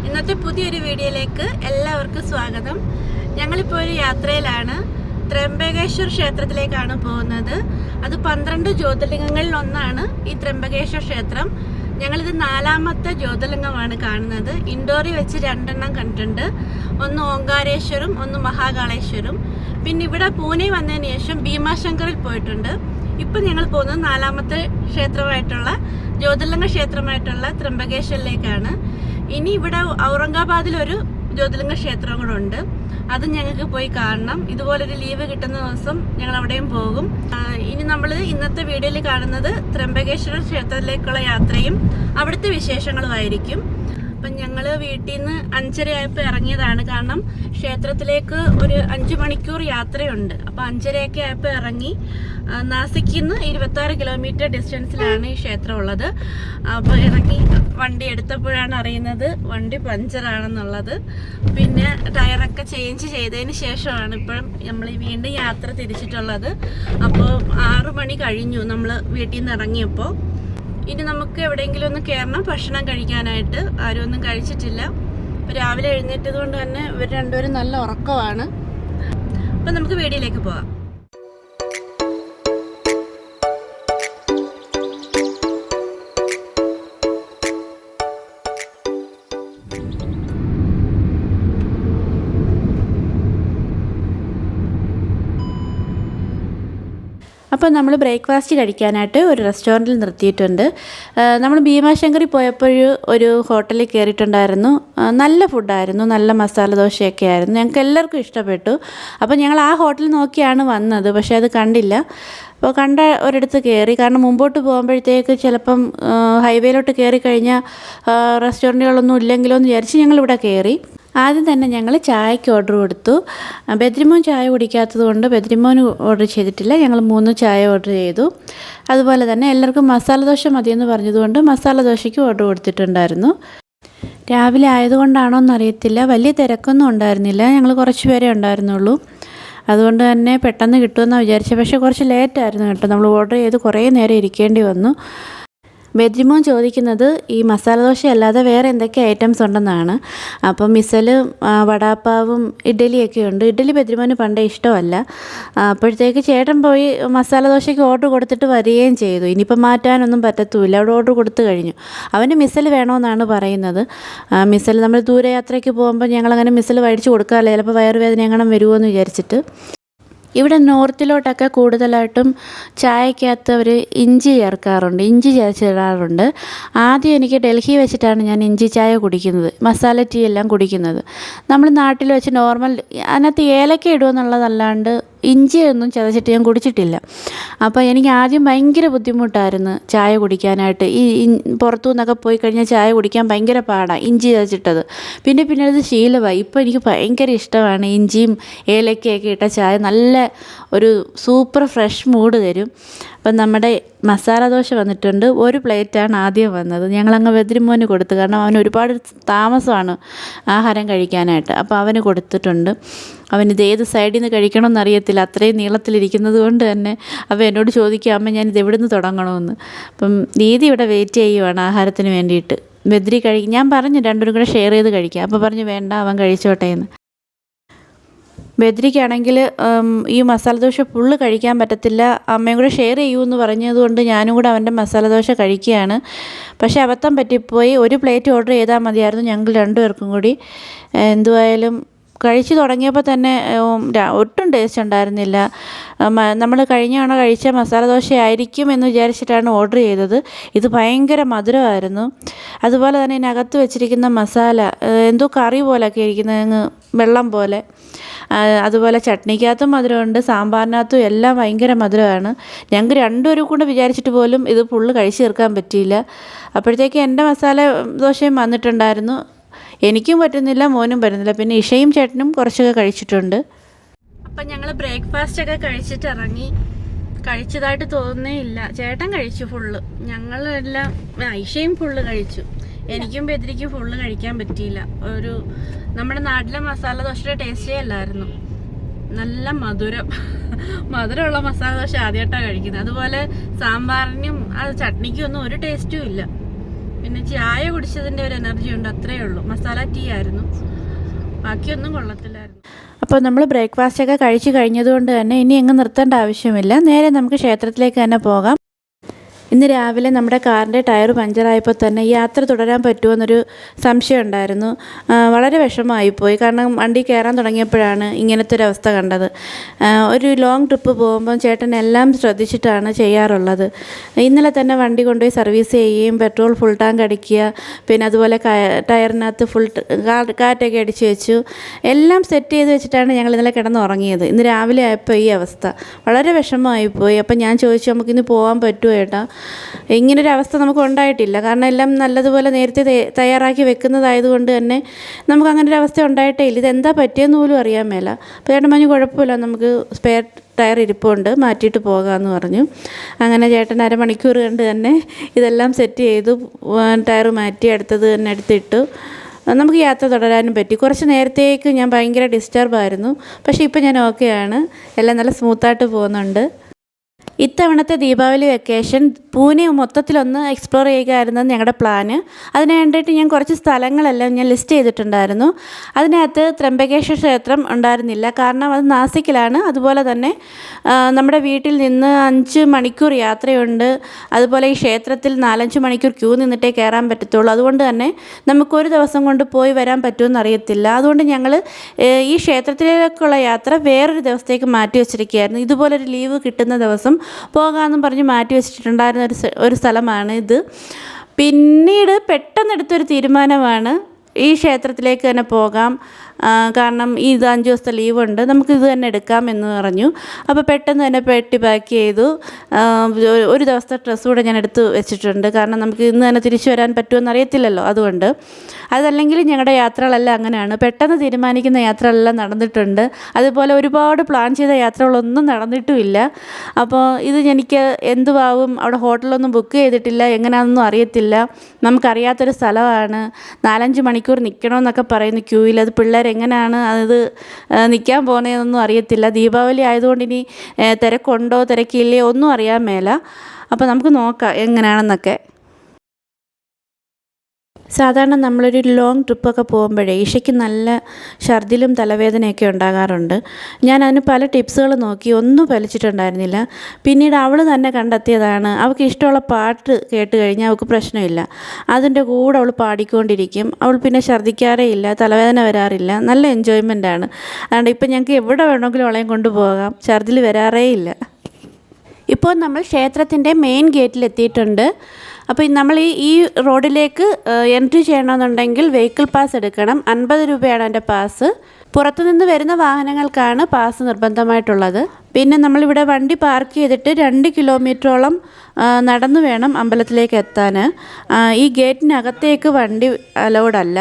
ഇന്നത്തെ പുതിയൊരു വീഡിയോയിലേക്ക് എല്ലാവർക്കും സ്വാഗതം. ഞങ്ങളിപ്പോൾ ഒരു യാത്രയിലാണ്. ത്രയംബകേശ്വർ ക്ഷേത്രത്തിലേക്കാണ് പോകുന്നത്. അത് 12 ജ്യോതിർലിംഗങ്ങളിൽ ഒന്നാണ് ഈ ത്രയംബകേശ്വർ ക്ഷേത്രം. ഞങ്ങളിത് 4ാമത്തെ ജ്യോതിർലിംഗമാണ് കാണുന്നത്. ഇൻഡോറിൽ വെച്ച് 2 എണ്ണം കണ്ടിട്ടുണ്ട്. ഒന്ന് ഓങ്കാരേശ്വരും ഒന്ന് മഹാകാളേശ്വരും. പിന്നെ ഇവിടെ പൂനെ വന്നതിന് ശേഷം ഭീമാശങ്കറിൽ പോയിട്ടുണ്ട്. ഇപ്പം ഞങ്ങൾ പോകുന്നത് 4ാമത്തെ ക്ഷേത്രമായിട്ടുള്ള ജ്യോതിർലിംഗ ക്ഷേത്രമായിട്ടുള്ള ത്രയംബകേശ്വറിലേക്കാണ്. ഇനി ഇവിടെ ഔറംഗാബാദിലൊരു ജ്യോതിർലിംഗ ക്ഷേത്രം കൂടെ ഉണ്ട്. അത് ഞങ്ങൾക്ക് പോയി കാണണം. ഇതുപോലൊരു ലീവ് കിട്ടുന്ന ദിവസം ഞങ്ങൾ അവിടെയും പോകും. ഇനി നമ്മൾ ഇന്നത്തെ വീഡിയോയിൽ കാണുന്നത് ത്രയംബകേശ്വര ക്ഷേത്രത്തിലേക്കുള്ള യാത്രയും അവിടുത്തെ വിശേഷങ്ങളുമായിരിക്കും. അപ്പം ഞങ്ങൾ വീട്ടിൽ നിന്ന് 5:30 ആയപ്പോൾ ഇറങ്ങിയതാണ്. കാരണം ക്ഷേത്രത്തിലേക്ക് ഒരു 5 മണിക്കൂർ യാത്രയുണ്ട്. അപ്പോൾ 5:30 ആയപ്പോൾ ഇറങ്ങി. നാസിക്കിൽ നിന്ന് 26 കിലോമീറ്റർ ഡിസ്റ്റൻസിലാണ് ഈ ക്ഷേത്രം ഉള്ളത്. അപ്പോൾ ഇറങ്ങി വണ്ടി എടുത്തപ്പോഴാണ് അറിയുന്നത് വണ്ടി പഞ്ചറാണെന്നുള്ളത്. പിന്നെ ടയറൊക്കെ ചേഞ്ച് ചെയ്തതിന് ശേഷമാണ് ഇപ്പോഴും നമ്മൾ വീണ്ടും യാത്ര തിരിച്ചിട്ടുള്ളത്. അപ്പോൾ 6 മണി കഴിഞ്ഞു നമ്മൾ വീട്ടിൽ നിന്ന് ഇറങ്ങിയപ്പോൾ. ഇനി നമുക്ക് എവിടെയെങ്കിലും ഒന്ന് കയറണം ഭക്ഷണം കഴിക്കാനായിട്ട്. ആരും ഒന്നും കഴിച്ചിട്ടില്ല. രാവിലെ എഴുന്നേറ്റത് കൊണ്ട് തന്നെ ഇവർ രണ്ടുപേരും നല്ല ഉറക്കമാണ്. അപ്പം നമുക്ക് വീഡിയോയിലേക്ക് പോകാം. അപ്പോൾ നമ്മൾ ബ്രേക്ക്ഫാസ്റ്റ് കഴിക്കാനായിട്ട് ഒരു റെസ്റ്റോറൻറ്റിൽ നിർത്തിയിട്ടുണ്ട്. നമ്മൾ ഭീമാശങ്കറിൽ പോയപ്പോൾ ഒരു ഹോട്ടലിൽ കയറിയിട്ടുണ്ടായിരുന്നു. നല്ല ഫുഡായിരുന്നു, നല്ല മസാല ദോശയൊക്കെ ആയിരുന്നു. ഞങ്ങൾക്ക് എല്ലാവർക്കും ഇഷ്ടപ്പെട്ടു. അപ്പോൾ ഞങ്ങൾ ആ ഹോട്ടൽ നോക്കിയാണ് വന്നത്, പക്ഷേ അത് കണ്ടില്ല. അപ്പോൾ കണ്ട ഒരിടത്ത് കയറി. കാരണം മുമ്പോട്ട് പോകുമ്പോഴത്തേക്ക് ചിലപ്പം ഹൈവേയിലോട്ട് കയറി കഴിഞ്ഞാൽ റെസ്റ്റോറൻറ്റുകളൊന്നും ഇല്ലെങ്കിലോ എന്ന് വിചാരിച്ച് ഞങ്ങളിവിടെ കയറി. ആദ്യം തന്നെ ഞങ്ങൾ ചായക്ക് ഓർഡർ കൊടുത്തു. ബദ്രിമോൻ ചായ കുടിക്കാത്തത് കൊണ്ട് ബദ്രിമോൻ ഓർഡർ ചെയ്തിട്ടില്ല. ഞങ്ങൾ 3 ചായ ഓർഡർ ചെയ്തു. അതുപോലെ തന്നെ എല്ലാവർക്കും മസാല ദോശ മതിയെന്ന് പറഞ്ഞതുകൊണ്ട് മസാല ദോശയ്ക്ക് ഓർഡർ കൊടുത്തിട്ടുണ്ടായിരുന്നു. രാവിലെ ആയതുകൊണ്ടാണോ എന്നറിയത്തില്ല, വലിയ തിരക്കൊന്നും ഉണ്ടായിരുന്നില്ല. ഞങ്ങൾ കുറച്ച് പേരേ ഉണ്ടായിരുന്നുള്ളൂ. അതുകൊണ്ട് തന്നെ പെട്ടെന്ന് കിട്ടുമെന്നാണ് വിചാരിച്ചത്. പക്ഷേ കുറച്ച് ലേറ്റായിരുന്നു കേട്ടോ. നമ്മൾ ഓർഡർ ചെയ്ത് കുറേ നേരം ഇരിക്കേണ്ടി വന്നു. ബദ്രിമോൻ ചോദിക്കുന്നത് ഈ മസാല ദോശ അല്ലാതെ വേറെ എന്തൊക്കെ ഐറ്റംസ് ഉണ്ടെന്നാണ്. അപ്പം മിസൽ വടാപ്പാവും ഇഡ്ഡലിയൊക്കെ ഉണ്ട്. ഇഡ്ഡലി ബദ്രിമോന് പണ്ടേ ഇഷ്ടമല്ല. അപ്പോഴത്തേക്ക് ചേട്ടൻ പോയി മസാല ദോശയ്ക്ക് ഓർഡർ കൊടുത്തിട്ട് വരികയും ചെയ്തു. ഇനിയിപ്പം മാറ്റാനൊന്നും പറ്റത്തുമില്ല, അവിടെ ഓർഡർ കൊടുത്തു കഴിഞ്ഞു. അവന് മിസൽ വേണമെന്നാണ് പറയുന്നത്. മിസൽ നമ്മൾ ദൂരയാത്രയ്ക്ക് പോകുമ്പോൾ ഞങ്ങളങ്ങനെ മിസൽ മേടിച്ച് കൊടുക്കാറില്ല, ചിലപ്പോൾ വയറുവേദന എങ്ങനെ വരുമോ എന്ന് വിചാരിച്ചിട്ട്. ഇവിടെ നോർത്തിലോട്ടൊക്കെ കൂടുതലായിട്ടും ചായക്കകത്ത് അവർ ഇഞ്ചി ചേർക്കാറുണ്ട്, ഇഞ്ചി ചേർച്ചിടാറുണ്ട്. ആദ്യം എനിക്ക് ഡൽഹി വെച്ചിട്ടാണ് ഞാൻ ഇഞ്ചി ചായ കുടിക്കുന്നത്, മസാല ടീ എല്ലാം കുടിക്കുന്നത്. നമ്മൾ നാട്ടിൽ വെച്ച് നോർമൽ അതിനകത്ത് ഏലക്ക ഇടുമെന്നുള്ളതല്ലാണ്ട് ഇഞ്ചിയൊന്നും ചതച്ചിട്ട് ഞാൻ കുടിച്ചിട്ടില്ല. അപ്പോൾ എനിക്ക് ആദ്യം ഭയങ്കര ബുദ്ധിമുട്ടായിരുന്നു ചായ കുടിക്കാനായിട്ട്. ഈ പുറത്തു നിന്നൊക്കെ പോയി കഴിഞ്ഞാൽ ചായ കുടിക്കാൻ ഭയങ്കര പാടാണ് ഇഞ്ചി ചതച്ചിട്ടത്. പിന്നെ അത് ശീലമായി. ഇപ്പോൾ എനിക്ക് ഭയങ്കര ഇഷ്ടമാണ് ഇഞ്ചിയും ഏലക്കയൊക്കെ ഇട്ട ചായ. നല്ല ഒരു സൂപ്പർ ഫ്രഷ് മൂഡ് തരും. അപ്പം നമ്മുടെ മസാല ദോശ വന്നിട്ടുണ്ട്. ഒരു പ്ലേറ്റാണ് ആദ്യം വന്നത്. ഞങ്ങളങ്ങ് ബദ്രിമോന് കൊടുത്തു. കാരണം അവന് ഒരുപാട് താമസമാണ് ആഹാരം കഴിക്കാനായിട്ട്. അപ്പോൾ അവന് കൊടുത്തിട്ടുണ്ട്. അവനിത് ഏത് സൈഡിൽ നിന്ന് കഴിക്കണമെന്നറിയത്തില്ല, അത്രയും നീളത്തിലിരിക്കുന്നത് കൊണ്ട് തന്നെ. അപ്പോൾ എന്നോട് ചോദിക്കുക, അമ്മ ഞാനിത് എവിടെ നിന്ന് തുടങ്ങണമെന്ന്. അപ്പം ദീദി ഇവിടെ വെയിറ്റ് ചെയ്യുവാണ് ആഹാരത്തിന് വേണ്ടിയിട്ട്. ബദ്രി ഞാൻ പറഞ്ഞു 2 കൂടെ ഷെയർ ചെയ്ത് കഴിക്കാം. അപ്പോൾ പറഞ്ഞു വേണ്ട, അവൻ കഴിച്ചോട്ടെ എന്ന്. ബദ്രിക്കാണെങ്കിൽ ഈ മസാല ദോശ ഫുള്ള് കഴിക്കാൻ പറ്റത്തില്ല, അമ്മയും കൂടെ ഷെയർ ചെയ്യുമെന്ന് പറഞ്ഞതുകൊണ്ട് ഞാനും കൂടെ അവൻ്റെ മസാല ദോശ കഴിക്കുകയാണ്. പക്ഷേ അബദ്ധം പറ്റിപ്പോയി. ഒരു പ്ലേറ്റ് ഓർഡർ ചെയ്താൽ മതിയായിരുന്നു ഞങ്ങൾ 2 പേർക്കും കൂടി. എന്തുവായാലും കഴിച്ചു തുടങ്ങിയപ്പോൾ തന്നെ ഒട്ടും ടേസ്റ്റ് ഉണ്ടായിരുന്നില്ല. നമ്മൾ കഴിഞ്ഞ തവണ കഴിച്ച മസാല ദോശ ആയിരിക്കും എന്ന് വിചാരിച്ചിട്ടാണ് ഓർഡർ ചെയ്തത്. ഇത് ഭയങ്കര മധുരമായിരുന്നു. അതുപോലെ തന്നെ ഇതിനകത്ത് വെച്ചിരിക്കുന്ന മസാല എന്തോ കറി പോലെയൊക്കെ ഇരിക്കുന്നത്, അങ്ങ് വെള്ളം പോലെ. അതുപോലെ ചട്നിക്കകത്തും മധുരമുണ്ട്, സാമ്പാറിനകത്തും എല്ലാം ഭയങ്കര മധുരമാണ്. ഞങ്ങൾക്ക് 2 പേരും കൂടെ വിചാരിച്ചിട്ട് പോലും ഇത് ഫുള്ള് കഴിച്ച് തീർക്കാൻ പറ്റിയില്ല. അപ്പോഴത്തേക്ക് എൻ്റെ മസാല ദോശയും വന്നിട്ടുണ്ടായിരുന്നു. എനിക്കും പറ്റുന്നില്ല, മോനും പറ്റുന്നില്ല. പിന്നെ ഇഷയും ചേട്ടനും കുറച്ചൊക്കെ കഴിച്ചിട്ടുണ്ട്. അപ്പം ഞങ്ങൾ ബ്രേക്ക്ഫാസ്റ്റൊക്കെ കഴിച്ചിട്ട് ഇറങ്ങി. കഴിച്ചതായിട്ട് തോന്നുന്നേ ഇല്ല. ചേട്ടൻ കഴിച്ചു ഫുള്ള്, ഞങ്ങളെല്ലാം ഇഷയും ഫുള്ള് കഴിച്ചു. എനിക്കും ബദ്രിക്കും ഫുള്ള് കഴിക്കാൻ പറ്റിയില്ല. നമ്മുടെ നാട്ടിലെ മസാല ദോശയുടെ ടേസ്റ്റേ അല്ലായിരുന്നു. നല്ല മധുരമുള്ള മസാല ദോശ ആദ്യമായിട്ടാണ് കഴിക്കുന്നത്. അതുപോലെ സാമ്പാറിനും ചട്നിക്കും ഒന്നും ഒരു ടേസ്റ്റും ഇല്ല. പിന്നെ ചായ കുടിച്ചതിൻ്റെ ഒരു എനർജി ഉണ്ട്, അത്രയേ ഉള്ളൂ. മസാല ടീ ആയിരുന്നു, ബാക്കിയൊന്നും കൊള്ളത്തില്ലായിരുന്നു. അപ്പോൾ നമ്മൾ ബ്രേക്ക്ഫാസ്റ്റൊക്കെ കഴിച്ച് കഴിഞ്ഞതുകൊണ്ട് തന്നെ ഇനി എങ്ങും നിർത്തേണ്ട ആവശ്യമില്ല. നേരെ നമുക്ക് ക്ഷേത്രത്തിലേക്ക് തന്നെ പോകാം. ഇന്ന് രാവിലെ നമ്മുടെ കാറിൻ്റെ ടയർ പഞ്ചറായപ്പോൾ തന്നെ യാത്ര തുടരാൻ പറ്റുമോയെന്നൊരു സംശയം ഉണ്ടായിരുന്നു. വളരെ വിഷമമായിപ്പോയി. കാരണം വണ്ടി കയറാൻ തുടങ്ങിയപ്പോഴാണ് ഇങ്ങനത്തെ ഒരു അവസ്ഥ കണ്ടത്. ഒരു ലോങ് ട്രിപ്പ് പോകുമ്പം ചേട്ടൻ എല്ലാം ശ്രദ്ധിച്ചിട്ടാണ് ചെയ്യാറുള്ളത്. ഇന്നലെ തന്നെ വണ്ടി കൊണ്ടുപോയി സർവീസ് ചെയ്യുകയും പെട്രോൾ ഫുൾ ടാങ്ക് അടിക്കുക, പിന്നെ അതുപോലെ ടയറിനകത്ത് കാറ്റൊക്കെ അടിച്ച് വെച്ചു. എല്ലാം സെറ്റ് ചെയ്ത് വെച്ചിട്ടാണ് ഞങ്ങൾ ഇന്നലെ കിടന്നുറങ്ങിയത്. ഇന്ന് രാവിലെ ആയപ്പോൾ ഈ അവസ്ഥ വളരെ വിഷമമായിപ്പോയി. അപ്പം ഞാൻ ചോദിച്ചു, നമുക്കിന്ന് പോകാൻ പറ്റുമോ ഏട്ടാ? ഇങ്ങനൊരവസ്ഥ നമുക്ക് ഉണ്ടായിട്ടില്ല. കാരണം എല്ലാം നല്ലതുപോലെ നേരത്തെ തയ്യാറാക്കി വെക്കുന്നതായതുകൊണ്ട് തന്നെ നമുക്ക് അങ്ങനെ ഒരു അവസ്ഥ ഉണ്ടായിട്ടേ ഇല്ല. ഇതെന്താ പറ്റിയെന്ന് പോലും അറിയാൻ മേല. അപ്പോൾ ചേട്ടൻ പറഞ്ഞു കുഴപ്പമില്ല, നമുക്ക് സ്പെയർ ടയർ ഇരിപ്പുണ്ട്, മാറ്റിയിട്ട് പോകാമെന്ന് പറഞ്ഞു. അങ്ങനെ ചേട്ടൻ അരമണിക്കൂർ കണ്ട് തന്നെ ഇതെല്ലാം സെറ്റ് ചെയ്തു. ടയർ മാറ്റി അടുത്തത് തന്നെ എടുത്തിട്ടു. നമുക്ക് യാത്ര തുടരാനും പറ്റി. കുറച്ച് നേരത്തേക്ക് ഞാൻ ഭയങ്കര ഡിസ്റ്റർബായിരുന്നു, പക്ഷേ ഇപ്പോൾ ഞാൻ ഓക്കെയാണ്. എല്ലാം നല്ല സ്മൂത്തായിട്ട് പോകുന്നുണ്ട്. ഇത്തവണത്തെ ദീപാവലി വെക്കേഷൻ പൂനെ മൊത്തത്തിലൊന്ന് എക്സ്പ്ലോർ ചെയ്യുകയായിരുന്നു ഞങ്ങളുടെ പ്ലാന്. അതിന് വേണ്ടിയിട്ട് ഞാൻ കുറച്ച് സ്ഥലങ്ങളെല്ലാം ഞാൻ ലിസ്റ്റ് ചെയ്തിട്ടുണ്ടായിരുന്നു. അതിനകത്ത് ത്രംബകേശ്വർ ക്ഷേത്രം ഉണ്ടായിരുന്നില്ല, കാരണം അത് നാസിക്കിലാണ്. അതുപോലെ തന്നെ നമ്മുടെ വീട്ടിൽ നിന്ന് 5 മണിക്കൂർ യാത്രയുണ്ട്. അതുപോലെ ഈ ക്ഷേത്രത്തിൽ 4-5 മണിക്കൂർ ക്യൂ നിന്നിട്ടേ കയറാൻ പറ്റത്തുള്ളൂ. അതുകൊണ്ട് തന്നെ നമുക്കൊരു ദിവസം കൊണ്ട് പോയി വരാൻ പറ്റുമെന്ന് അറിയത്തില്ല. അതുകൊണ്ട് ഞങ്ങൾ ഈ ക്ഷേത്രത്തിലേക്കുള്ള യാത്ര വേറൊരു ദിവസത്തേക്ക് മാറ്റി വെച്ചിരിക്കുകയായിരുന്നു. ഇതുപോലൊരു ലീവ് കിട്ടുന്ന ദിവസം പോകാമെന്നും പറഞ്ഞ് മാറ്റി വെച്ചിട്ടുണ്ടായിരുന്ന ഒരു സ്ഥലമാണ് ഇത്. പിന്നീട് പെട്ടെന്നെടുത്തൊരു തീരുമാനമാണ് ഈ ക്ഷേത്രത്തിലേക്ക് തന്നെ പോകാം, കാരണം ഇത് 5 ദിവസത്തെ ലീവുണ്ട്, നമുക്കിത് തന്നെ എടുക്കാം എന്ന് പറഞ്ഞു. അപ്പോൾ പെട്ടെന്ന് തന്നെ പെട്ടി പാക്ക് ചെയ്തു. ഒരു ദിവസത്തെ ഡ്രസ്സ് കൂടെ ഞാൻ എടുത്ത് വെച്ചിട്ടുണ്ട്, കാരണം നമുക്ക് ഇന്ന് തന്നെ തിരിച്ചു വരാൻ പറ്റുമെന്ന് അറിയത്തില്ലല്ലോ. അതുകൊണ്ട് അതല്ലെങ്കിൽ ഞങ്ങളുടെ യാത്രകളെല്ലാം അങ്ങനെയാണ്, പെട്ടെന്ന് തീരുമാനിക്കുന്ന യാത്രകളെല്ലാം നടന്നിട്ടുണ്ട്. അതുപോലെ ഒരുപാട് പ്ലാൻ ചെയ്ത യാത്രകളൊന്നും നടന്നിട്ടുമില്ല. അപ്പോൾ ഇത് എനിക്ക് എന്തുവാകും, അവിടെ ഹോട്ടലൊന്നും ബുക്ക് ചെയ്തിട്ടില്ല, എങ്ങനെയാണെന്നൊന്നും അറിയത്തില്ല. നമുക്കറിയാത്തൊരു സ്ഥലമാണ്, 4-5 മണിക്കൂർ നിൽക്കണമെന്നൊക്കെ പറയുന്നു ക്യൂവിൽ. അത് പിള്ളേരെങ്ങനെയാണ് അത് നിൽക്കാൻ പോകുന്നതെന്നൊന്നും അറിയത്തില്ല. ദീപാവലി ആയതുകൊണ്ട് ഇനി തിരക്കുണ്ടോ തിരക്കില്ലേ ഒന്നും അറിയാൻ മേല. അപ്പോൾ നമുക്ക് നോക്കാം എങ്ങനെയാണെന്നൊക്കെ. സാധാരണ നമ്മളൊരു ലോങ് ട്രിപ്പൊക്കെ പോകുമ്പോഴേ ഈശയ്ക്ക് നല്ല ഛർദിലും തലവേദനയൊക്കെ ഉണ്ടാകാറുണ്ട്. ഞാൻ അതിന് പല ടിപ്സുകൾ നോക്കി, ഒന്നും ഫലിച്ചിട്ടുണ്ടായിരുന്നില്ല. പിന്നീട് അവൾ തന്നെ കണ്ടെത്തിയതാണ്, അവൾക്ക് ഇഷ്ടമുള്ള പാട്ട് കേട്ട് കഴിഞ്ഞാൽ അവൾക്ക് പ്രശ്നമില്ല. അതിൻ്റെ കൂടെ അവൾ പാടിക്കൊണ്ടിരിക്കും. അവൾ പിന്നെ ഛർദ്ദിക്കാറേ ഇല്ല, തലവേദന വരാറില്ല, നല്ല എൻജോയ്മെൻറ്റാണ്. അതുകൊണ്ട് ഇപ്പം ഞങ്ങൾക്ക് എവിടെ വേണമെങ്കിലും അവളെയും കൊണ്ടുപോകാം, ഛർദിൽ വരാറേ ഇല്ല. ഇപ്പോൾ നമ്മൾ ക്ഷേത്രത്തിൻ്റെ മെയിൻ ഗേറ്റിലെത്തിയിട്ടുണ്ട്. അപ്പോൾ നമ്മൾ ഈ റോഡിലേക്ക് എൻട്രി ചെയ്യണമെന്നുണ്ടെങ്കിൽ വെഹിക്കിൾ പാസ് എടുക്കണം. 50 രൂപയാണ് എൻ്റെ പാസ്. പുറത്തുനിന്ന് വരുന്ന വാഹനങ്ങൾക്കാണ് പാസ് നിർബന്ധമായിട്ടുള്ളത്. പിന്നെ നമ്മളിവിടെ വണ്ടി പാർക്ക് ചെയ്തിട്ട് 2 കിലോമീറ്ററോളം നടന്നു വേണം അമ്പലത്തിലേക്ക് എത്താൻ. ഈ ഗേറ്റിനകത്തേക്ക് വണ്ടി അലൗഡല്ല.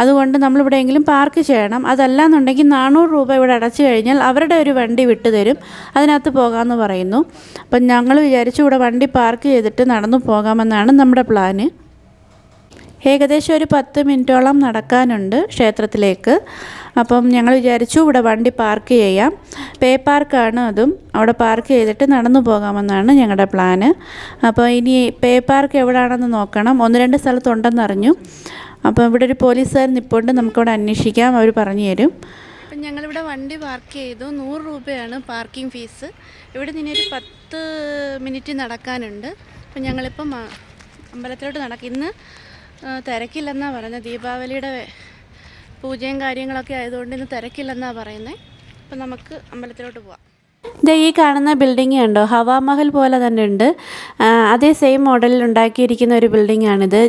അതുകൊണ്ട് നമ്മളിവിടെയെങ്കിലും പാർക്ക് ചെയ്യണം. അതല്ലാന്നുണ്ടെങ്കിൽ 400 രൂപ ഇവിടെ അടച്ചു കഴിഞ്ഞാൽ അവരുടെ ഒരു വണ്ടി വിട്ടു തരും, അതിനകത്ത് പോകാമെന്ന് പറയുന്നു. അപ്പം ഞങ്ങൾ വിചാരിച്ചു ഇവിടെ വണ്ടി പാർക്ക് ചെയ്തിട്ട് നടന്നു പോകാമെന്നാണ് നമ്മുടെ പ്ലാന്. ഏകദേശം ഒരു 10 മിനിറ്റോളം നടക്കാനുണ്ട് ക്ഷേത്രത്തിലേക്ക്. അപ്പം ഞങ്ങൾ വിചാരിച്ചു ഇവിടെ വണ്ടി പാർക്ക് ചെയ്യാം. പേ പാർക്കാണ് അതും. അവിടെ പാർക്ക് ചെയ്തിട്ട് നടന്നു പോകാമെന്നാണ് ഞങ്ങളുടെ പ്ലാന്. അപ്പോൾ ഇനി പേ പാർക്ക് എവിടെയാണെന്ന് നോക്കണം. 1-2 സ്ഥലത്തുണ്ടെന്നറിഞ്ഞു. അപ്പോൾ ഇവിടെ ഒരു പോലീസുകാരൻ നിൽപ്പുണ്ട്, നമുക്കവിടെ അന്വേഷിക്കാം, അവർ പറഞ്ഞു തരും. അപ്പം ഞങ്ങളിവിടെ വണ്ടി പാർക്ക് ചെയ്തു. 100 രൂപയാണ് പാർക്കിംഗ് ഫീസ്. ഇവിടെ നിന്നൊരു 10 മിനിറ്റ് നടക്കാനുണ്ട്. അപ്പം ഞങ്ങളിപ്പം അമ്പലത്തിലോട്ട് ഇന്ന് തിരക്കില്ലെന്നാണ് പറയുന്നത്. ദീപാവലിയുടെ പൂജയും കാര്യങ്ങളൊക്കെ ആയതുകൊണ്ട് ഇന്ന് തിരക്കില്ലെന്നാണ് പറയുന്നത്. അപ്പം നമുക്ക് അമ്പലത്തിലോട്ട് പോവാം. ഇത് ഈ കാണുന്ന ബിൽഡിംഗ് കണ്ടോ, ഹവാമഹൽ പോലെ തന്നെ ഉണ്ട്. അതേ സെയിം മോഡലിൽ ഉണ്ടാക്കിയിരിക്കുന്ന ഒരു ബിൽഡിങ്ങാണിത്,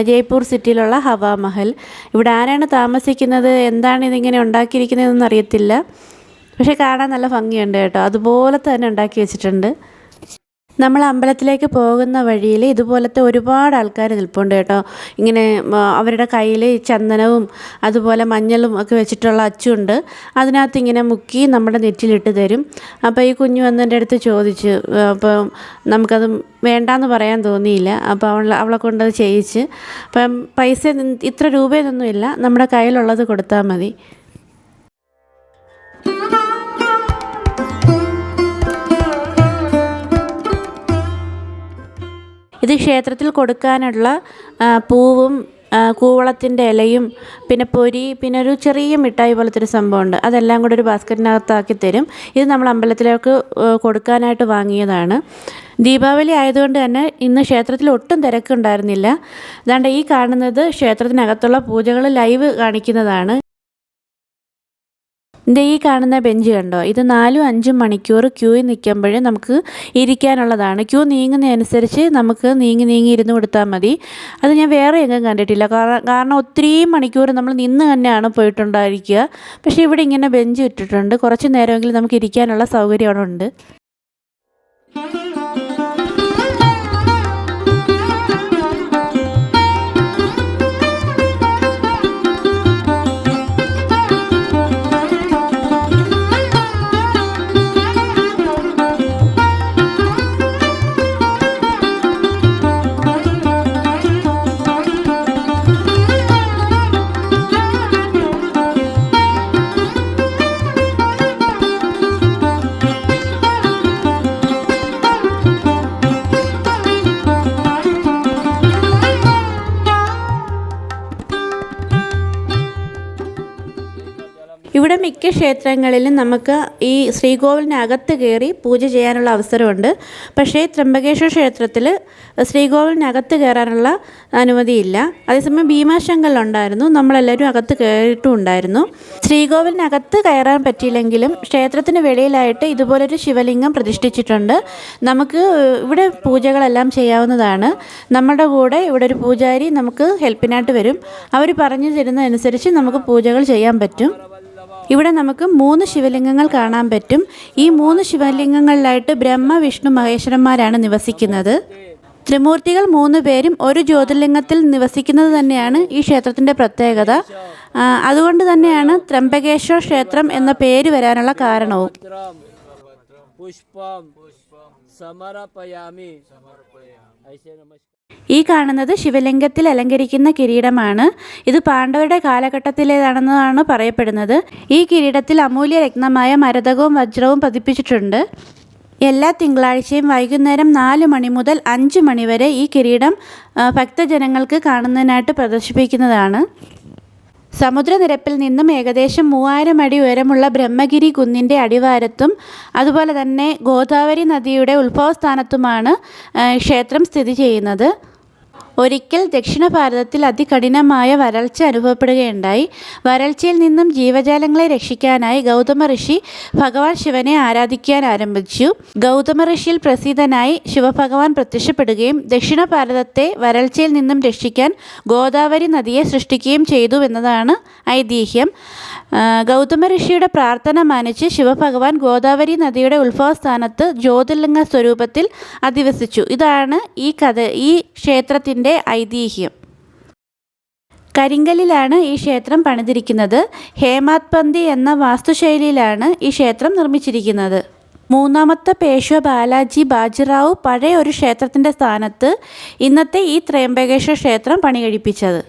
ജയ്പൂർ സിറ്റിയിലുള്ള ഹവാമഹൽ. ഇവിടെ ആരാണ് താമസിക്കുന്നത്, എന്താണ് ഇതിങ്ങനെ ഉണ്ടാക്കിയിരിക്കുന്നതെന്നൊന്നും അറിയത്തില്ല, പക്ഷേ കാണാൻ നല്ല ഭംഗിയുണ്ട് കേട്ടോ. അതുപോലെ തന്നെ ഉണ്ടാക്കി വെച്ചിട്ടുണ്ട്. നമ്മൾ അമ്പലത്തിലേക്ക് പോകുന്ന വഴിയിൽ ഇതുപോലത്തെ ഒരുപാട് ആൾക്കാർ നിൽപ്പുണ്ട് കേട്ടോ. ഇങ്ങനെ അവരുടെ കയ്യിൽ ചന്ദനവും അതുപോലെ മഞ്ഞളും ഒക്കെ വെച്ചിട്ടുള്ള അച്ചുണ്ട്. അതിനകത്ത് ഇങ്ങനെ മുക്കി നമ്മുടെ നെറ്റിലിട്ട് തരും. അപ്പോൾ ഈ കുഞ്ഞു വന്ന് എൻ്റെ അടുത്ത് ചോദിച്ചു, അപ്പോൾ നമുക്കത് വേണ്ടാന്ന് പറയാൻ തോന്നിയില്ല. അപ്പോൾ അവളെ കൊണ്ടത് ചെയ്യിച്ച്. അപ്പം പൈസ ഇത്ര രൂപയൊന്നുമില്ല, നമ്മുടെ കയ്യിലുള്ളത് കൊടുത്താൽ മതി. ഇത് ക്ഷേത്രത്തിൽ കൊടുക്കാനുള്ള പൂവും കൂവളത്തിൻ്റെ ഇലയും പിന്നെ പൊരി പിന്നെ ഒരു ചെറിയ മിഠായി പോലത്തെ ഒരു സംഭവമുണ്ട്, അതെല്ലാം കൂടെ ഒരു ബാസ്ക്കറ്റിനകത്താക്കി തരും. ഇത് നമ്മൾ അമ്പലത്തിലേക്ക് കൊടുക്കാനായിട്ട് വാങ്ങിയതാണ്. ദീപാവലി ആയതുകൊണ്ട് തന്നെ ഇന്ന് ക്ഷേത്രത്തിൽ ഒട്ടും തിരക്കുണ്ടായിരുന്നില്ല. അതാണ്ട് ഈ കാണുന്നത് ക്ഷേത്രത്തിനകത്തുള്ള പൂജകൾ ലൈവ് കാണിക്കുന്നതാണ്. ഈ കാണുന്ന ബെഞ്ച് കണ്ടോ, ഇത് 4-5 മണിക്കൂർ ക്യൂയിൽ നിൽക്കുമ്പോൾ നമുക്ക് ഇരിക്കാനുള്ളതാണ്. ക്യൂ നീങ്ങുന്നതനുസരിച്ച് നമുക്ക് നീങ്ങി ഇരുന്ന് കൊടുത്താൽ മതി. അത് ഞാൻ വേറെ എങ്ങും കണ്ടിട്ടില്ല. കാരണം ഒത്തിരി മണിക്കൂർ നമ്മൾ നിന്ന് തന്നെയാണ് പോയിട്ടുണ്ടായിരിക്കുക. പക്ഷേ ഇവിടെ ഇങ്ങനെ ബെഞ്ച് ഇട്ടിട്ടുണ്ട്, കുറച്ച് നേരമെങ്കിലും നമുക്ക് ഇരിക്കാനുള്ള സൗകര്യം അവിടെ ഉണ്ട്. ഇവിടെ മിക്ക ക്ഷേത്രങ്ങളിലും നമുക്ക് ഈ ശ്രീകോവിലിനകത്ത് കയറി പൂജ ചെയ്യാനുള്ള അവസരമുണ്ട്. പക്ഷേ ത്രംബകേശ്വര ക്ഷേത്രത്തിൽ ശ്രീകോവിലിനകത്ത് കയറാനുള്ള അനുമതിയില്ല. അതേസമയം ഭീമാശങ്കറിലുണ്ടായിരുന്നു, നമ്മളെല്ലാവരും അകത്ത് കയറിയിട്ടും ഉണ്ടായിരുന്നു. ശ്രീകോവിലിനകത്ത് കയറാൻ പറ്റിയില്ലെങ്കിലും ക്ഷേത്രത്തിന് വെളിയിലായിട്ട് ഇതുപോലൊരു ശിവലിംഗം പ്രതിഷ്ഠിച്ചിട്ടുണ്ട്. നമുക്ക് ഇവിടെ പൂജകളെല്ലാം ചെയ്യാവുന്നതാണ്. നമ്മുടെ കൂടെ ഇവിടെ ഒരു പൂജാരി നമുക്ക് ഹെൽപ്പിനായിട്ട് വരും. അവർ പറഞ്ഞു തരുന്നതനുസരിച്ച് നമുക്ക് പൂജകൾ ചെയ്യാൻ പറ്റും. ഇവിടെ നമുക്ക് 3 ശിവലിംഗങ്ങൾ കാണാൻ പറ്റും. ഈ 3 ശിവലിംഗങ്ങളിലായിട്ട് ബ്രഹ്മ വിഷ്ണു മഹേശ്വരന്മാരാണ് നിവസിക്കുന്നത്. ത്രിമൂർത്തികൾ 3 പേരും ഒരു ജ്യോതിർലിംഗത്തിൽ നിവസിക്കുന്നത് തന്നെയാണ് ഈ ക്ഷേത്രത്തിൻ്റെ പ്രത്യേകത. അതുകൊണ്ട് തന്നെയാണ് ത്രംബകേശ്വര ക്ഷേത്രം എന്ന പേര് വരാനുള്ള കാരണവും. ഈ കാണുന്നത് ശിവലിംഗത്തിൽ അലങ്കരിക്കുന്ന കിരീടമാണ്. ഇത് പാണ്ഡവരുടെ കാലഘട്ടത്തിലേതാണെന്നാണ് പറയപ്പെടുന്നത്. ഈ കിരീടത്തിൽ അമൂല്യ രത്നമായ മരതകവും വജ്രവും പതിപ്പിച്ചിട്ടുണ്ട്. എല്ലാ തിങ്കളാഴ്ചയും വൈകുന്നേരം 4 മണി മുതൽ 5 മണി വരെ ഈ കിരീടം ഭക്തജനങ്ങൾക്ക് കാണുന്നതിനായിട്ട് പ്രദർശിപ്പിക്കുന്നതാണ്. സമുദ്രനിരപ്പിൽ നിന്നും ഏകദേശം 3000 അടി ഉയരമുള്ള ബ്രഹ്മഗിരി കുന്നിൻ്റെ അടിവാരത്തും അതുപോലെ തന്നെ ഗോദാവരി നദിയുടെ ഉത്ഭവസ്ഥാനത്തുമാണ് ക്ഷേത്രം സ്ഥിതി ചെയ്യുന്നത്. ഒരിക്കൽ ദക്ഷിണ ഭാരതത്തിൽ അതികഠിനമായ വരൾച്ച അനുഭവപ്പെടുകയുണ്ടായി. വരൾച്ചയിൽ നിന്നും ജീവജാലങ്ങളെ രക്ഷിക്കാനായി ഗൗതമ ഋഷി ഭഗവാൻ ശിവനെ ആരാധിക്കാൻ ആരംഭിച്ചു. ഗൗതമ ഋഷിയിൽ പ്രസിദ്ധനായി ശിവഭഗവാൻ പ്രത്യക്ഷപ്പെടുകയും ദക്ഷിണ ഭാരതത്തെ വരൾച്ചയിൽ നിന്നും രക്ഷിക്കാൻ ഗോദാവരി നദിയെ സൃഷ്ടിക്കുകയും ചെയ്തു എന്നതാണ് ഐതിഹ്യം. ഗൗതമ ഋഷിയുടെ പ്രാർത്ഥന മാനിച്ച് ശിവഭഗവാൻ ഗോദാവരി നദിയുടെ ഉത്ഭവസ്ഥാനത്ത് ജ്യോതിർലിംഗ സ്വരൂപത്തിൽ അധിവസിച്ചു. ഇതാണ് ഈ ക്ഷേത്രത്തിൻ്റെ ഐതിഹ്യം. കരിങ്കല്ലിലാണ് ഈ ക്ഷേത്രം പണിതിരിക്കുന്നത്. ഹേമാത്പന്തി എന്ന വാസ്തുശൈലിയിലാണ് ഈ ക്ഷേത്രം നിർമ്മിച്ചിരിക്കുന്നത്. 3ാമത്തെ പേഷ്വ ബാലാജി ബാജിറാവു പഴയ ഒരു ക്ഷേത്രത്തിൻ്റെ സ്ഥാനത്ത് ഇന്നത്തെ ഈ ത്രയംബകേശ്വര ക്ഷേത്രം പണി കഴിപ്പിച്ചത്.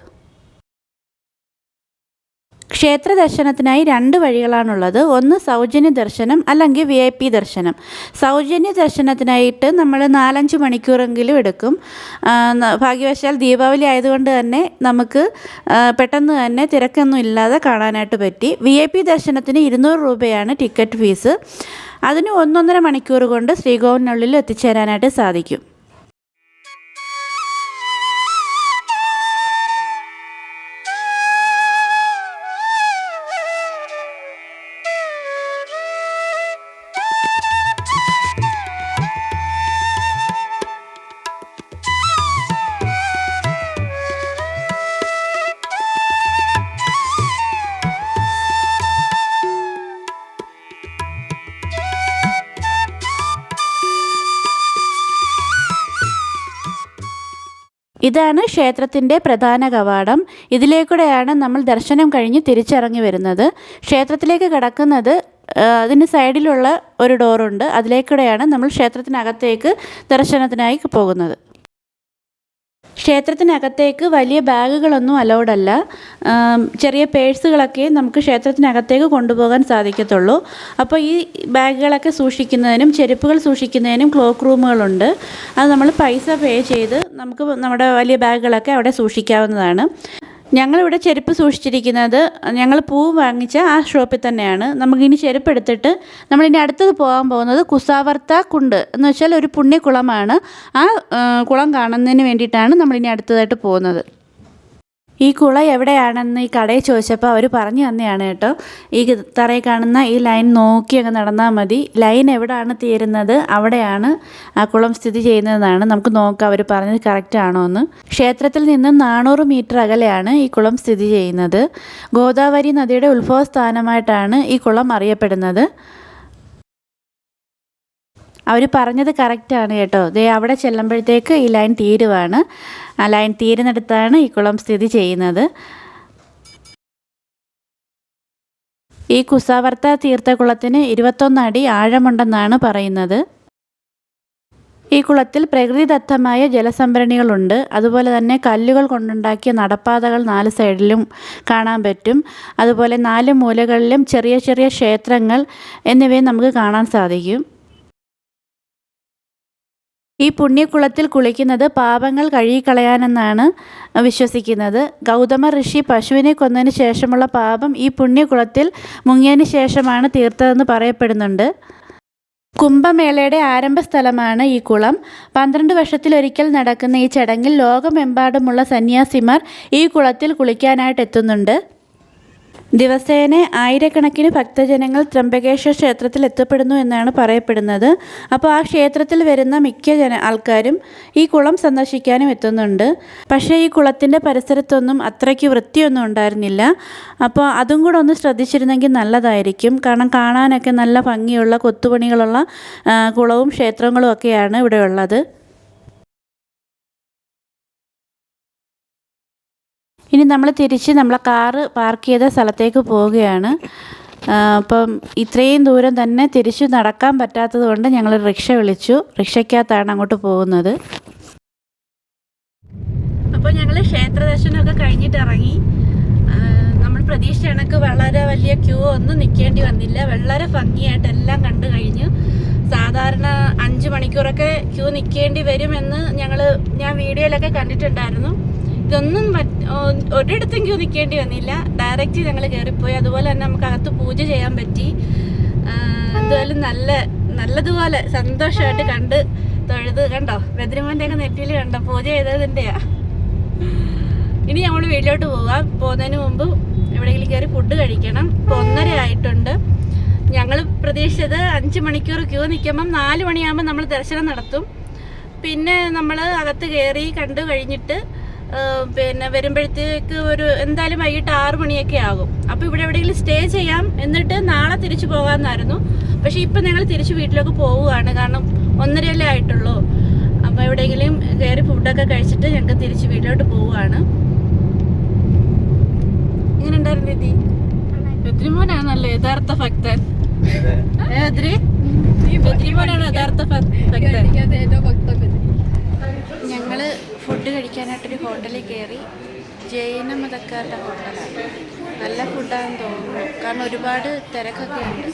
ക്ഷേത്ര ദർശനത്തിനായി 2 വഴികളാണുള്ളത്. ഒന്ന് സൗജന്യ ദർശനം അല്ലെങ്കിൽ VIP ദർശനം. സൗജന്യ ദർശനത്തിനായിട്ട് നമ്മൾ 4-5 മണിക്കൂറെങ്കിലും എടുക്കും. ഭാഗ്യവശാൽ ദീപാവലി ആയതുകൊണ്ട് തന്നെ നമുക്ക് പെട്ടെന്ന് തന്നെ തിരക്കൊന്നും ഇല്ലാതെ കാണാനായിട്ട് പറ്റി. VIP ദർശനത്തിന് 200 രൂപയാണ് ടിക്കറ്റ് ഫീസ്. അതിന് 1-1.5 മണിക്കൂർ കൊണ്ട് ശ്രീകോവിലിനുള്ളിൽ എത്തിച്ചേരാനായിട്ട് സാധിക്കും. ഇതാണ് ക്ഷേത്രത്തിൻ്റെ പ്രധാന കവാടം. ഇതിലേക്കൂടെയാണ് നമ്മൾ ദർശനം കഴിഞ്ഞ് തിരിച്ചിറങ്ങി വരുന്നത്. ക്ഷേത്രത്തിലേക്ക് കടക്കുന്നത് അതിന് സൈഡിലുള്ള ഒരു ഡോറുണ്ട്, അതിലേക്കൂടെയാണ് നമ്മൾ ക്ഷേത്രത്തിനകത്തേക്ക് ദർശനത്തിനായി പോകുന്നത്. ക്ഷേത്രത്തിനകത്തേക്ക് വലിയ ബാഗുകളൊന്നും അലൗഡല്ല. ചെറിയ പേഴ്സുകളൊക്കെ നമുക്ക് ക്ഷേത്രത്തിനകത്തേക്ക് കൊണ്ടുപോകാൻ സാധിക്കത്തുള്ളൂ. അപ്പോൾ ഈ ബാഗുകളൊക്കെ സൂക്ഷിക്കുന്നതിനും ചെരുപ്പുകൾ സൂക്ഷിക്കുന്നതിനും ക്ലോക്ക് റൂമുകളുണ്ട്. അത് നമ്മൾ പൈസ പേ ചെയ്ത് നമുക്ക് നമ്മുടെ വലിയ ബാഗുകളൊക്കെ അവിടെ സൂക്ഷിക്കാവുന്നതാണ്. ഞങ്ങളിവിടെ ചെരുപ്പ് സൂക്ഷിച്ചിരിക്കുന്നത് ഞങ്ങൾ പൂ വാങ്ങിച്ച ആ ഷോപ്പിൽ തന്നെയാണ്. നമുക്കിനി ചെരുപ്പ് എടുത്തിട്ട് നമ്മളിനി അടുത്തത് പോകാൻ പോകുന്നത് കുസാവർത്ത കുണ്ട് എന്ന് വെച്ചാൽ ഒരു പുണ്യകുളമാണ്. ആ കുളം കാണുന്നതിന് വേണ്ടിയിട്ടാണ് നമ്മളിനി അടുത്തതായിട്ട് പോകുന്നത്. ഈ കുളം എവിടെയാണെന്ന് ഈ കടയിൽ ചോദിച്ചപ്പോൾ അവർ പറഞ്ഞു തന്നെയാണ് കേട്ടോ. ഈ തറയിൽ കാണുന്ന ഈ ലൈൻ നോക്കി അങ്ങ് നടന്നാൽ മതി. ലൈൻ എവിടെയാണ് തീരുന്നത് അവിടെയാണ് ആ കുളം സ്ഥിതി ചെയ്യുന്നതെന്നാണ്. നമുക്ക് നോക്കാം അവർ പറഞ്ഞത് കറക്റ്റ് ആണോ എന്ന്. ക്ഷേത്രത്തിൽ നിന്ന് 400 മീറ്റർ അകലെയാണ് ഈ കുളം സ്ഥിതി ചെയ്യുന്നത്. ഗോദാവരി നദിയുടെ ഉത്ഭവസ്ഥാനമായിട്ടാണ് ഈ കുളം അറിയപ്പെടുന്നത്. അവർ പറഞ്ഞത് കറക്റ്റാണ് കേട്ടോ. ദേ അവിടെ ചെല്ലുമ്പോഴത്തേക്ക് ഈ ലൈൻ തീരുവാണ്. ആ ലൈൻ തീരുന്നിടത്താണ് ഈ കുളം സ്ഥിതി ചെയ്യുന്നത്. ഈ കുസാവർത്ത തീർത്ഥകുളത്തിന് 21 അടി ആഴമുണ്ടെന്നാണ് പറയുന്നത്. ഈ കുളത്തിൽ പ്രകൃതിദത്തമായ ജലസംഭരണികളുണ്ട്. അതുപോലെ തന്നെ കല്ലുകൾ കൊണ്ടുണ്ടാക്കിയ നടപ്പാതകൾ 4 സൈഡിലും കാണാൻ പറ്റും. അതുപോലെ 4 മൂലകളിലും ചെറിയ ചെറിയ ക്ഷേത്രങ്ങൾ എന്നിവയും നമുക്ക് കാണാൻ സാധിക്കും. ഈ പുണ്യകുളത്തിൽ കുളിക്കുന്നത് പാപങ്ങൾ കഴുകിക്കളയാനെന്നാണ് വിശ്വസിക്കുന്നത്. ഗൗതമ ഋഷി പശുവിനെ കൊന്നതിന് ശേഷമുള്ള പാപം ഈ പുണ്യകുളത്തിൽ മുങ്ങിയതിന് ശേഷമാണ് തീർത്തതെന്ന് പറയപ്പെടുന്നുണ്ട്. കുംഭമേളയുടെ ആരംഭ സ്ഥലമാണ് ഈ കുളം. 12 വർഷത്തിലൊരിക്കൽ നടക്കുന്ന ഈ ചടങ്ങിൽ ലോകമെമ്പാടുമുള്ള സന്യാസിമാർ ഈ കുളത്തിൽ കുളിക്കാനായിട്ട് എത്തുന്നുണ്ട്. ദിവസേന ആയിരക്കണക്കിന് ഭക്തജനങ്ങൾ ത്രംബകേശ്വർ ക്ഷേത്രത്തിൽ എത്തപ്പെടുന്നു എന്നാണ് പറയപ്പെടുന്നത്. അപ്പോൾ ആ ക്ഷേത്രത്തിൽ വരുന്ന മിക്ക ആൾക്കാരും ഈ കുളം സന്ദർശിക്കാനും എത്തുന്നുണ്ട്. പക്ഷേ ഈ കുളത്തിൻ്റെ പരിസരത്തൊന്നും അത്രയ്ക്ക് വൃത്തിയൊന്നും ഉണ്ടായിരുന്നില്ല. അപ്പോൾ അതും കൂടെ ഒന്ന് ശ്രദ്ധിച്ചിരുന്നെങ്കിൽ നല്ലതായിരിക്കും. കാരണം കാണാനൊക്കെ നല്ല ഭംഗിയുള്ള കൊത്തുപണികളുള്ള കുളവും ക്ഷേത്രങ്ങളും ഒക്കെയാണ് ഇവിടെ ഉള്ളത്. ഇനി നമ്മൾ തിരിച്ച് നമ്മളെ കാറ് പാർക്ക് ചെയ്ത സ്ഥലത്തേക്ക് പോവുകയാണ്. അപ്പം ഇത്രയും ദൂരം തന്നെ തിരിച്ച് നടക്കാൻ പറ്റാത്തത് കൊണ്ട് ഞങ്ങൾ റിക്ഷ വിളിച്ചു. റിക്ഷയ്ക്കകത്താണ് അങ്ങോട്ട് പോകുന്നത്. അപ്പോൾ ഞങ്ങൾ ക്ഷേത്ര ദർശനമൊക്കെ കഴിഞ്ഞിട്ട് ഇറങ്ങി. നമ്മൾ പ്രതീക്ഷിച്ച കണക്ക് വളരെ വലിയ ക്യൂ ഒന്നും നിൽക്കേണ്ടി വന്നില്ല. വളരെ ഭംഗിയായിട്ട് എല്ലാം കണ്ടു കഴിഞ്ഞു. സാധാരണ 5 മണിക്കൂറൊക്കെ ക്യൂ നിൽക്കേണ്ടി വരുമെന്ന് ഞാൻ വീഡിയോയിലൊക്കെ കണ്ടിട്ടുണ്ടായിരുന്നു. ഇതൊന്നും ഒരിടത്തും ക്യൂ നിൽക്കേണ്ടി വന്നില്ല. ഡയറക്റ്റ് ഞങ്ങൾ കയറിപ്പോയി. അതുപോലെ തന്നെ നമുക്ക് അകത്ത് പൂജ ചെയ്യാൻ പറ്റി. എന്തായാലും നല്ലതുപോലെ സന്തോഷമായിട്ട് കണ്ട് തൊഴുത്. കണ്ടോ ബദ്രിമോൻ്റെ ഒക്കെ നെറ്റിയിൽ കണ്ടോ പൂജ ചെയ്തതിൻ്റെയാ. ഇനി നമ്മൾ വീട്ടിലോട്ട് പോകാം. പോകുന്നതിന് മുമ്പ് എവിടെയെങ്കിലും കയറി ഫുഡ് കഴിക്കണം. ഇപ്പോൾ 1:30 ആയിട്ടുണ്ട്. ഞങ്ങൾ പ്രതീക്ഷിച്ചത് 5 മണിക്കൂർ ക്യൂ നിൽക്കുമ്പം 4 മണിയാകുമ്പോൾ നമ്മൾ ദർശനം നടത്തും. പിന്നെ നമ്മൾ അകത്ത് കയറി കണ്ടു കഴിഞ്ഞിട്ട് പിന്നെ വരുമ്പോഴത്തേക്ക് എന്തായാലും വൈകിട്ട് 6 മണിയൊക്കെ ആകും. അപ്പോൾ ഇവിടെ എവിടെയെങ്കിലും സ്റ്റേ ചെയ്യാം, എന്നിട്ട് നാളെ തിരിച്ചു പോകാമെന്നായിരുന്നു. പക്ഷേ ഇപ്പം ഞങ്ങൾ തിരിച്ച് വീട്ടിലേക്ക് പോവുകയാണ്. കാരണം 1:30 ആയിട്ടുള്ളൂ. അപ്പോൾ എവിടെയെങ്കിലും കയറി ഫുഡൊക്കെ കഴിച്ചിട്ട് ഞങ്ങൾക്ക് തിരിച്ച് വീട്ടിലോട്ട് പോവുകയാണ്. ഇങ്ങനെ ഉണ്ടായിരുന്നു ദീദി? ബദ്രിമോനാണല്ലേ യഥാർത്ഥ ഭക്തൻ? ബദ്രിമോനാണ് യഥാർത്ഥ ഭക്തൻ. ഞങ്ങൾ ഫുഡ് കഴിക്കാനായിട്ടൊരു ഹോട്ടലിൽ കയറി. ജൈന മതക്കാരുടെ ഹോട്ടലാണ്. നല്ല ഫുഡാണെന്ന് തോന്നുന്നു. കാരണം ഒരുപാട് തിരക്കൊക്കെ ഉണ്ട്.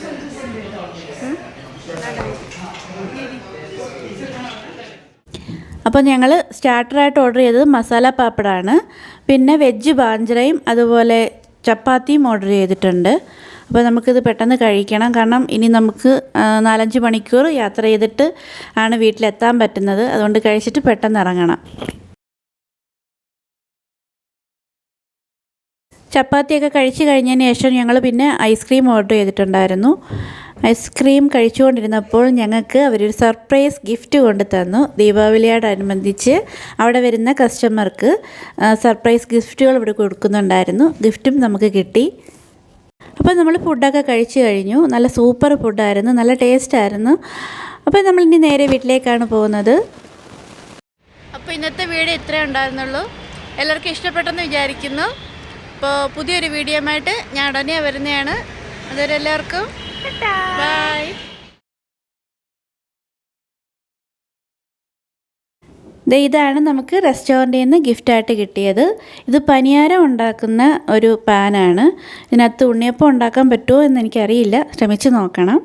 അപ്പോൾ ഞങ്ങൾ സ്റ്റാർട്ടറായിട്ട് ഓർഡർ ചെയ്തത് മസാല പാപ്പടാണ്. പിന്നെ വെജ് ബാഞ്ചറയും അതുപോലെ ചപ്പാത്തിയും ഓർഡർ ചെയ്തിട്ടുണ്ട്. അപ്പോൾ നമുക്കിത് പെട്ടെന്ന് കഴിക്കണം. കാരണം ഇനി നമുക്ക് 4-5 മണിക്കൂർ യാത്ര ചെയ്തിട്ട് ആണ് വീട്ടിലെത്താൻ പറ്റുന്നത്. അതുകൊണ്ട് കഴിച്ചിട്ട് പെട്ടെന്ന് ഇറങ്ങണം. ചപ്പാത്തിയൊക്കെ കഴിച്ച് കഴിഞ്ഞതിന് ശേഷം ഞങ്ങൾ പിന്നെ ഐസ്ക്രീം ഓർഡർ ചെയ്തിട്ടുണ്ടായിരുന്നു. ഐസ്ക്രീം കഴിച്ചുകൊണ്ടിരുന്നപ്പോൾ ഞങ്ങൾക്ക് അവരൊരു സർപ്രൈസ് ഗിഫ്റ്റ് കൊണ്ട് തന്നു. ദീപാവലിയോടനുബന്ധിച്ച് അവിടെ വരുന്ന കസ്റ്റമർക്ക് സർപ്രൈസ് ഗിഫ്റ്റുകൾ ഇവിടെ കൊടുക്കുന്നുണ്ടായിരുന്നു. ഗിഫ്റ്റും നമുക്ക് കിട്ടി. അപ്പോൾ നമ്മൾ ഫുഡൊക്കെ കഴിച്ച് കഴിഞ്ഞു. നല്ല സൂപ്പർ ഫുഡായിരുന്നു, നല്ല ടേസ്റ്റായിരുന്നു. അപ്പോൾ നമ്മളിനി നേരെ വീട്ടിലേക്കാണ് പോകുന്നത്. അപ്പോൾ ഇന്നത്തെ വീഡിയോ ഇത്രയേ ഉണ്ടായിരുന്നുള്ളൂ. എല്ലാവർക്കും ഇഷ്ടപ്പെട്ടെന്ന് വിചാരിക്കുന്നു. അപ്പോൾ പുതിയൊരു വീഡിയോയുമായിട്ട് ഞാൻ ഉടനെ വരുന്നതാണ്. അതുവരെ എല്ലാവർക്കും ബൈ. ഇതാണ് നമുക്ക് റെസ്റ്റോറൻറ്റിൽ നിന്ന് ഗിഫ്റ്റായിട്ട് കിട്ടിയത്. ഇത് പനിയാരം ഉണ്ടാക്കുന്ന ഒരു പാനാണ്. ഇതിനകത്ത് ഉണ്ണിയപ്പം ഉണ്ടാക്കാൻ പറ്റുമോ എന്ന് എനിക്കറിയില്ല, ശ്രമിച്ച് നോക്കണം.